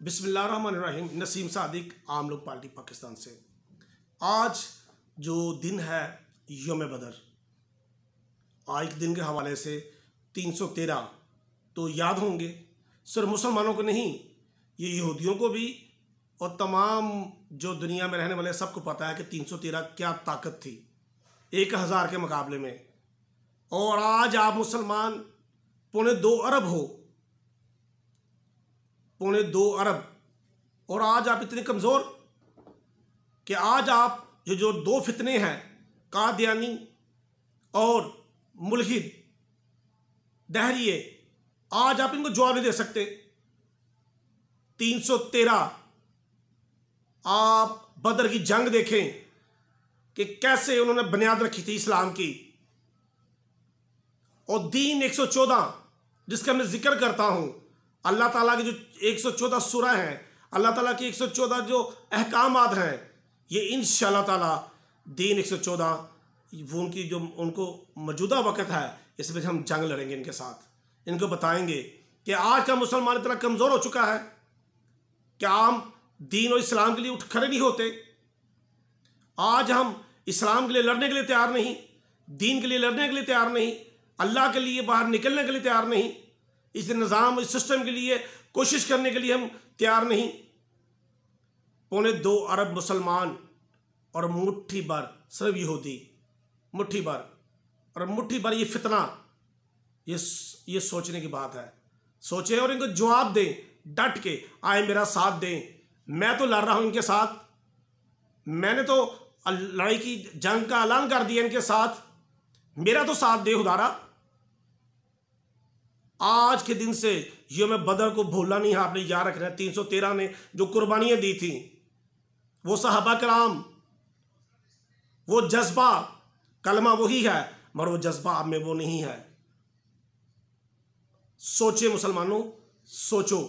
बिस्मिल्लाहिर्रहमानिर्रहीम। नसीम सादिक, आम लोग पार्टी पाकिस्तान से। आज जो दिन है यौम बदर, आज के दिन के हवाले से 313 तो याद होंगे। सिर्फ मुसलमानों को नहीं, ये यहूदियों को भी और तमाम जो दुनिया में रहने वाले सबको पता है कि 313 क्या ताकत थी 1000 के मुकाबले में। और आज आप मुसलमान 2.25 अरब हो, 2.25 अरब, और आज आप इतने कमज़ोर कि आज आप जो दो फितने हैं, कादियानी और मुल्हिद दहरिये, आज आप इनको जवाब नहीं दे सकते। 313 आप बदर की जंग देखें कि कैसे उन्होंने बुनियाद रखी थी इस्लाम की। और दीन 114 जिसका मैं जिक्र करता हूं, अल्लाह ताला की जो 114 सूरा हैं, अल्लाह ताला की 114 जो अहकामात हैं, ये इंशाअल्लाह ताला दीन 114 वो उनकी जो उनको मौजूदा वक़्त है, इसमें हम जंग लड़ेंगे इनके साथ। इनको बताएंगे कि आज का मुसलमान इतना कमज़ोर हो चुका है कि हम दीन और इस्लाम के लिए उठ खड़े नहीं होते। आज हम इस्लाम के लिए लड़ने के लिए तैयार नहीं, दीन के लिए लड़ने के लिए तैयार नहीं, अल्लाह के लिए बाहर निकलने के लिए तैयार नहीं, इस निज़ाम इस सिस्टम के लिए कोशिश करने के लिए हम तैयार नहीं। 2.25 अरब मुसलमान और मुट्ठी भर सिर्फ यहूदी, मुट्ठी भर, और मुट्ठी भर ये फितना, ये सोचने की बात है। सोचें और इनको जवाब दें, डट के आए मेरा साथ दें। मैं तो लड़ रहा हूं इनके साथ, मैंने तो लड़ाई की जंग का ऐलान कर दिया इनके साथ, मेरा तो साथ दे खुदारा। आज के दिन से यौम बदर को भूलना नहीं है, आपने याद रखना है। 313 ने जो कुर्बानियां दी थी, वो सहाबा कराम, वो जज्बा, कलमा वही है मगर वो जज्बा आप में वो नहीं है। सोचे मुसलमानों, सोचो,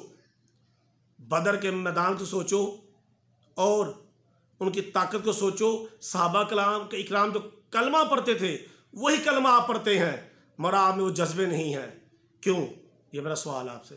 बदर के मैदान को सोचो और उनकी ताकत को सोचो। सहाबा कलाम के इकराम जो कलमा पढ़ते थे, वही कलमा आप पढ़ते हैं मगर आप में वो जज्बे नहीं हैं। क्यों? ये मेरा सवाल है आपसे।